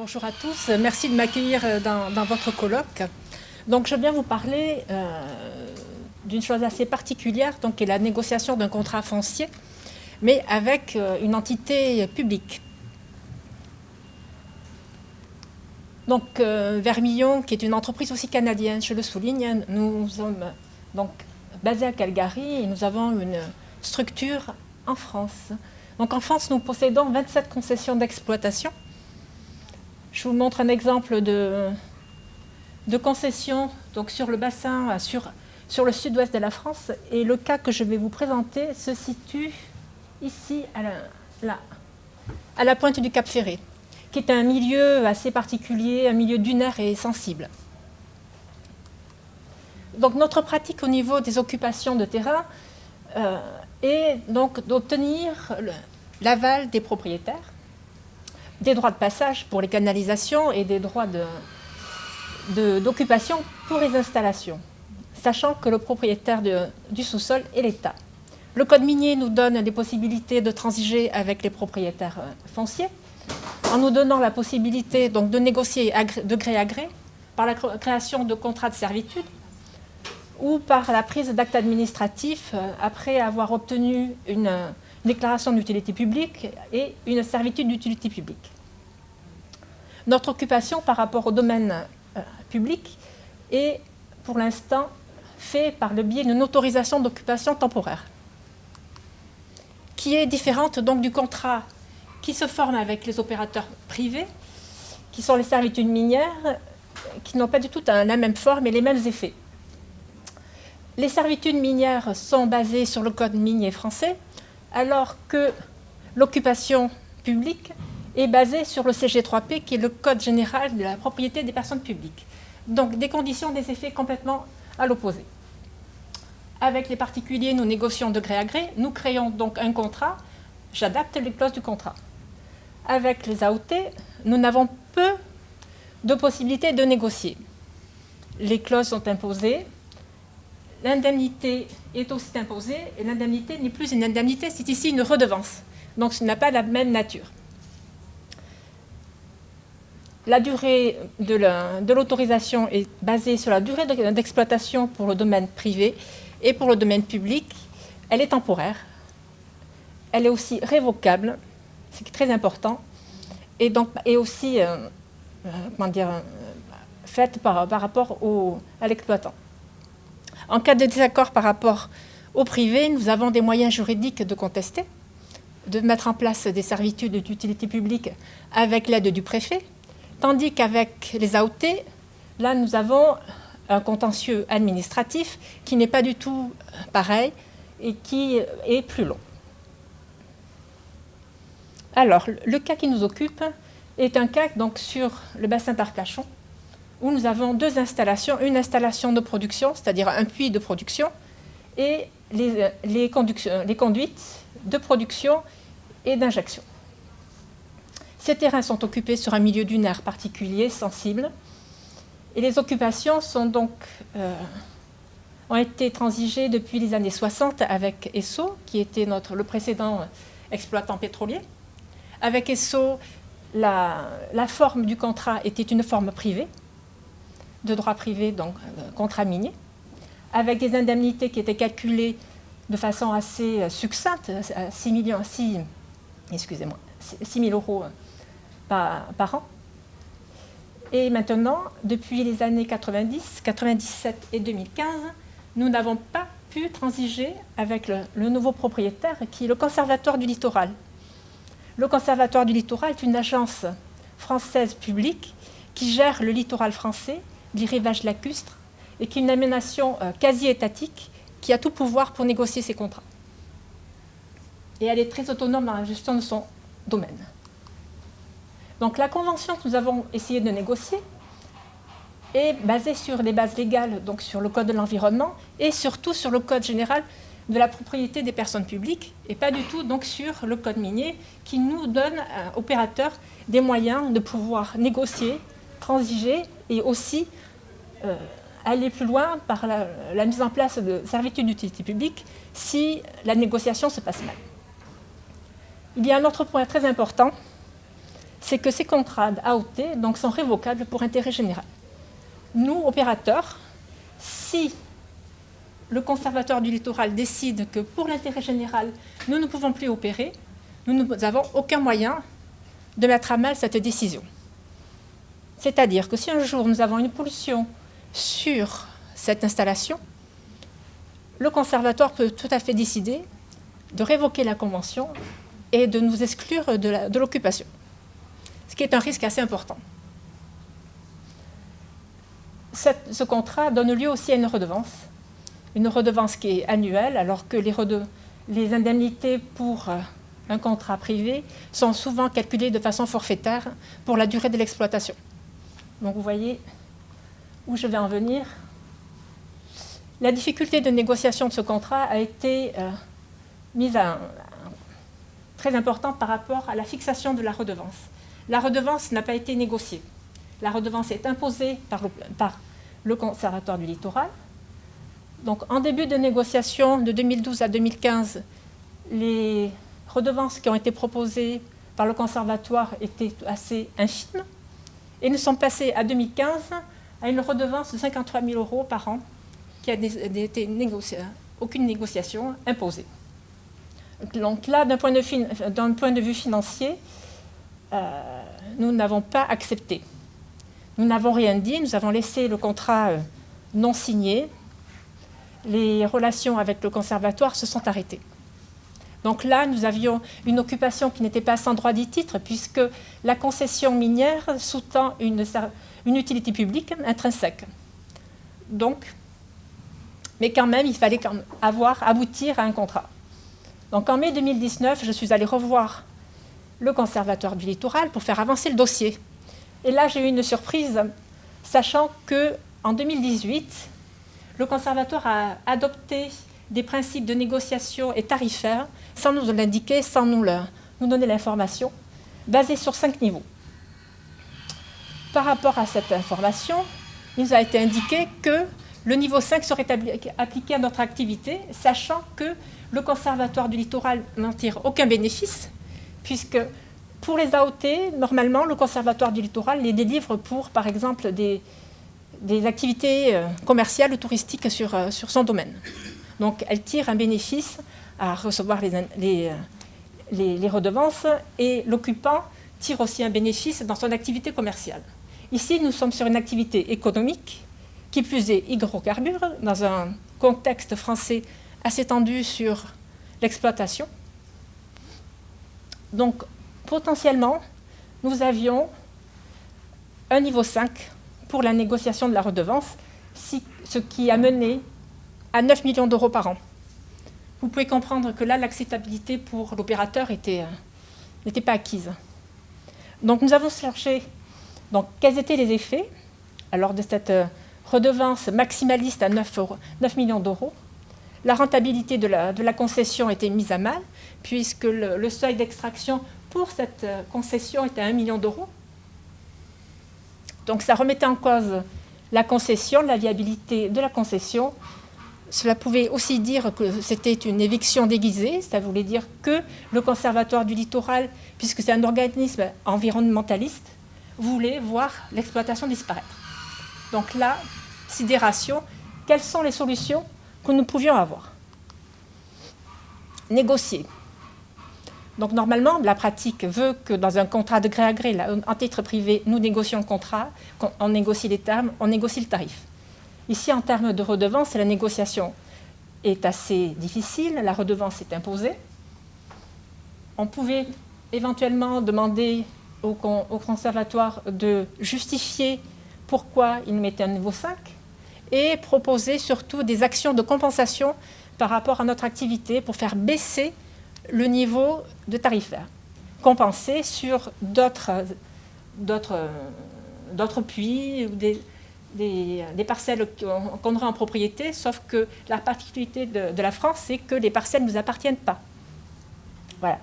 Bonjour à tous, merci de m'accueillir dans votre colloque. Donc, je viens vous parler d'une chose assez particulière, donc, qui est la négociation d'un contrat foncier, mais avec une entité publique. Donc, Vermillon, qui est une entreprise aussi canadienne, je le souligne, nous sommes donc basés à Calgary et nous avons une structure en France. Donc, en France, nous possédons 27 concessions d'exploitation. Je vous montre un exemple de concession donc sur le bassin, sur le sud-ouest de la France. Et le cas que je vais vous présenter se situe ici, à la pointe du Cap Ferret, qui est un milieu assez particulier, un milieu dunaire et sensible. Donc notre pratique au niveau des occupations de terrain est donc d'obtenir l'aval des propriétaires, des droits de passage pour les canalisations et des droits d'occupation pour les installations, sachant que le propriétaire du sous-sol est l'État. Le Code minier nous donne des possibilités de transiger avec les propriétaires fonciers, en nous donnant la possibilité donc, de négocier de gré à gré par la création de contrats de servitude ou par la prise d'actes administratifs après avoir obtenu une déclaration d'utilité publique et une servitude d'utilité publique. Notre occupation par rapport au domaine public est pour l'instant faite par le biais d'une autorisation d'occupation temporaire, qui est différente donc du contrat qui se forme avec les opérateurs privés, qui sont les servitudes minières, qui n'ont pas du tout la même forme et les mêmes effets. Les servitudes minières sont basées sur le Code minier français, alors que l'occupation publique est basée sur le CG3P, qui est le Code général de la propriété des personnes publiques. Donc des conditions, des effets complètement à l'opposé. Avec les particuliers, nous négocions de gré à gré, nous créons donc un contrat, j'adapte les clauses du contrat. Avec les AOT, nous n'avons peu de possibilités de négocier. Les clauses sont imposées, l'indemnité est aussi imposée, et l'indemnité n'est plus une indemnité, c'est ici une redevance. Donc ce n'a pas la même nature. La durée de l'autorisation est basée sur la durée d'exploitation pour le domaine privé et pour le domaine public. Elle est temporaire. Elle est aussi révocable, c'est très important, et donc est aussi faite par rapport à l'exploitant. En cas de désaccord par rapport au privé, nous avons des moyens juridiques de contester, de mettre en place des servitudes d'utilité publique avec l'aide du préfet, tandis qu'avec les AOT, là nous avons un contentieux administratif qui n'est pas du tout pareil et qui est plus long. Alors, le cas qui nous occupe est un cas donc, sur le bassin d'Arcachon, où nous avons deux installations, une installation de production, c'est-à-dire un puits de production, et les conduites de production et d'injection. Ces terrains sont occupés sur un milieu dunaire particulier, sensible, et les occupations ont été transigées depuis les années 60 avec Esso, qui était le précédent exploitant pétrolier. Avec Esso, la forme du contrat était une forme privée, de droit privé, donc contrat minier, avec des indemnités qui étaient calculées de façon assez succincte, 6 000 euros par an. Et maintenant, depuis les années 90, 97 et 2015, nous n'avons pas pu transiger avec le nouveau propriétaire qui est le Conservatoire du Littoral. Le Conservatoire du Littoral est une agence française publique qui gère le littoral français, les rivages lacustres, et qui est une aménagement quasi-étatique qui a tout pouvoir pour négocier ses contrats. Et elle est très autonome dans la gestion de son domaine. Donc la convention que nous avons essayé de négocier est basée sur des bases légales, donc sur le Code de l'environnement et surtout sur le Code général de la propriété des personnes publiques et pas du tout donc sur le Code minier qui nous donne, opérateurs, des moyens de pouvoir négocier, transiger et aussi aller plus loin par la mise en place de servitudes d'utilité publique si la négociation se passe mal. Il y a un autre point très important, c'est que ces contrats d'AOT donc, sont révocables pour intérêt général. Nous, opérateurs, si le conservatoire du littoral décide que pour l'intérêt général, nous ne pouvons plus opérer, nous n'avons aucun moyen de mettre à mal cette décision. C'est-à-dire que si un jour nous avons une pollution sur cette installation, le conservatoire peut tout à fait décider de révoquer la convention et de nous exclure de l'occupation, ce qui est un risque assez important. Ce contrat donne lieu aussi à une redevance qui est annuelle, alors que les indemnités pour un contrat privé sont souvent calculées de façon forfaitaire pour la durée de l'exploitation. Donc vous voyez où je vais en venir. La difficulté de négociation de ce contrat a été très importante par rapport à la fixation de la redevance. La redevance n'a pas été négociée. La redevance est imposée par le Conservatoire du littoral. Donc, en début de négociation de 2012 à 2015, les redevances qui ont été proposées par le Conservatoire étaient assez infimes. Et nous sommes passés à 2015 à une redevance de 53 000 € par an, qui a été aucune négociation imposée. Donc là, d'un point de vue financier, nous n'avons pas accepté. Nous n'avons rien dit, nous avons laissé le contrat non signé. Les relations avec le conservatoire se sont arrêtées. Donc là, nous avions une occupation qui n'était pas sans droit dit titre, puisque la concession minière sous-tend une utilité publique intrinsèque. Donc, mais quand même, il fallait aboutir à un contrat. Donc en mai 2019, je suis allée revoir le Conservatoire du littoral pour faire avancer le dossier. Et là, j'ai eu une surprise, sachant qu'en 2018, le Conservatoire a adopté des principes de négociation et tarifaires, sans nous l'indiquer, sans nous donner l'information, basés sur 5 niveaux. Par rapport à cette information, il nous a été indiqué que le niveau 5 serait appliqué à notre activité, sachant que le Conservatoire du littoral n'en tire aucun bénéfice, puisque pour les AOT, normalement, le Conservatoire du littoral les délivre pour, par exemple, des activités commerciales ou touristiques sur son domaine. Donc, elle tire un bénéfice à recevoir les redevances et l'occupant tire aussi un bénéfice dans son activité commerciale. Ici, nous sommes sur une activité économique, qui plus est hydrocarbures, dans un contexte français assez tendu sur l'exploitation. Donc, potentiellement, nous avions un niveau 5 pour la négociation de la redevance, ce qui a mené à 9 millions d'euros par an. Vous pouvez comprendre que là, l'acceptabilité pour l'opérateur n'était pas acquise. Donc, nous avons cherché quels étaient les effets alors, de cette redevance maximaliste à 9 millions d'euros. La rentabilité de la concession était mise à mal, puisque le seuil d'extraction pour cette concession était à 1 million d'euros. Donc ça remettait en cause la concession, la viabilité de la concession. Cela pouvait aussi dire que c'était une éviction déguisée, ça voulait dire que le Conservatoire du littoral, puisque c'est un organisme environnementaliste, voulait voir l'exploitation disparaître. Donc là, sidération, quelles sont les solutions que nous pouvions avoir? Négocier. Donc normalement, la pratique veut que dans un contrat de gré à gré, en titre privé, nous négocions le contrat, on négocie les termes, on négocie le tarif. Ici, en termes de redevance, la négociation est assez difficile, la redevance est imposée. On pouvait éventuellement demander au conservatoire de justifier pourquoi il mettait un niveau 5 et proposer surtout des actions de compensation par rapport à notre activité pour faire baisser le niveau de tarifaire, compenser sur d'autres puits ou des parcelles qu'on aurait en propriété, sauf que la particularité de la France, c'est que les parcelles ne nous appartiennent pas. Voilà.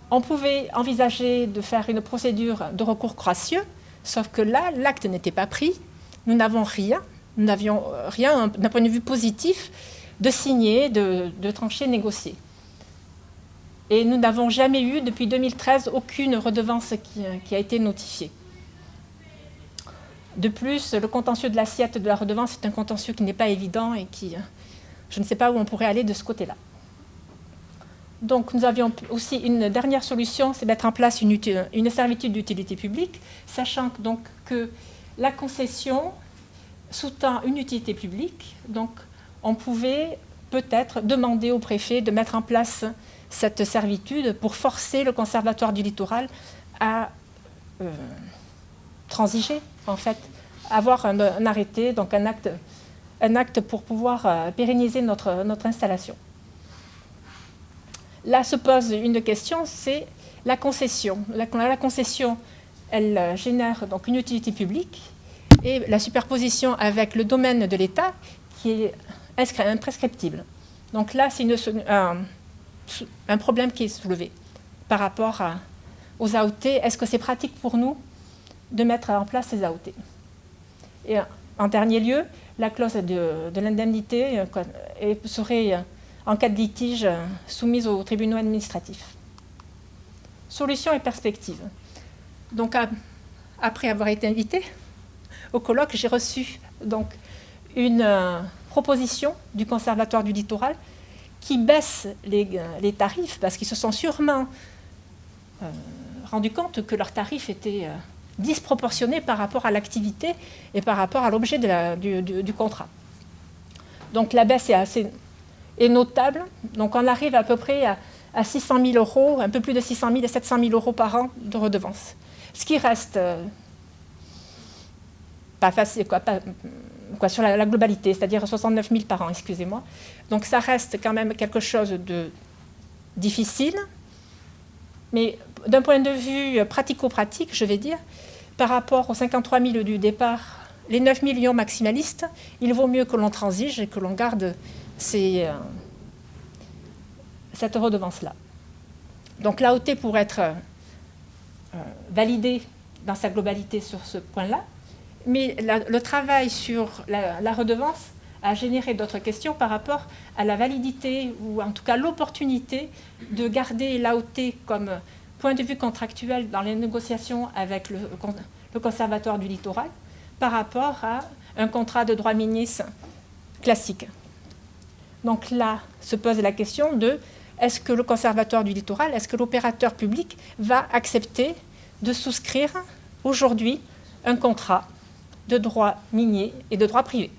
On pouvait envisager de faire une procédure de recours gracieux, sauf que là, l'acte n'était pas pris, nous n'avions rien d'un point de vue positif de signer, de trancher, négocier. Et nous n'avons jamais eu, depuis 2013, aucune redevance qui a été notifiée. De plus, le contentieux de l'assiette de la redevance est un contentieux qui n'est pas évident et qui, je ne sais pas où on pourrait aller de ce côté-là. Donc nous avions aussi une dernière solution, c'est mettre en place une servitude d'utilité publique, sachant donc que la concession sous-tend une utilité publique, donc on pouvait peut-être demander au préfet de mettre en place cette servitude pour forcer le Conservatoire du littoral à transiger, en fait, avoir un arrêté, donc un acte pour pouvoir pérenniser notre installation. Là se pose une question, c'est la concession. La concession, elle génère donc une utilité publique et la superposition avec le domaine de l'État qui est imprescriptible. Donc là, c'est un problème qui est soulevé par rapport aux AOT. Est-ce que c'est pratique pour nous de mettre en place ces AOT? Et en dernier lieu, la clause de l'indemnité serait, en cas de litige, soumise aux tribunaux administratifs. Solution et perspective. Donc, après avoir été invitée au colloque, j'ai reçu donc une proposition du Conservatoire du littoral qui baisse les tarifs parce qu'ils se sont sûrement rendus compte que leurs tarifs étaient disproportionnés par rapport à l'activité et par rapport à l'objet du contrat. Donc la baisse est notable. Donc on arrive à peu près à 600 000 euros, un peu plus de 600 000 et 700 000 euros par an de redevance. Ce qui reste pas facile, sur la globalité, c'est-à-dire 69 000 par an, excusez-moi. Donc ça reste quand même quelque chose de difficile, mais d'un point de vue pratico-pratique, je vais dire, par rapport aux 53 000 du départ, les 9 millions maximalistes, il vaut mieux que l'on transige et que l'on garde cette redevance-là. Donc l'AOT pourrait être validée dans sa globalité sur ce point-là, mais le travail sur la redevance a généré d'autres questions par rapport à la validité ou en tout cas l'opportunité de garder l'AOT comme point de vue contractuel dans les négociations avec le Conservatoire du littoral par rapport à un contrat de droit minier classique. Donc là se pose la question de est-ce que le Conservatoire du littoral, est-ce que l'opérateur public va accepter de souscrire aujourd'hui un contrat de droit minier et de droit privé.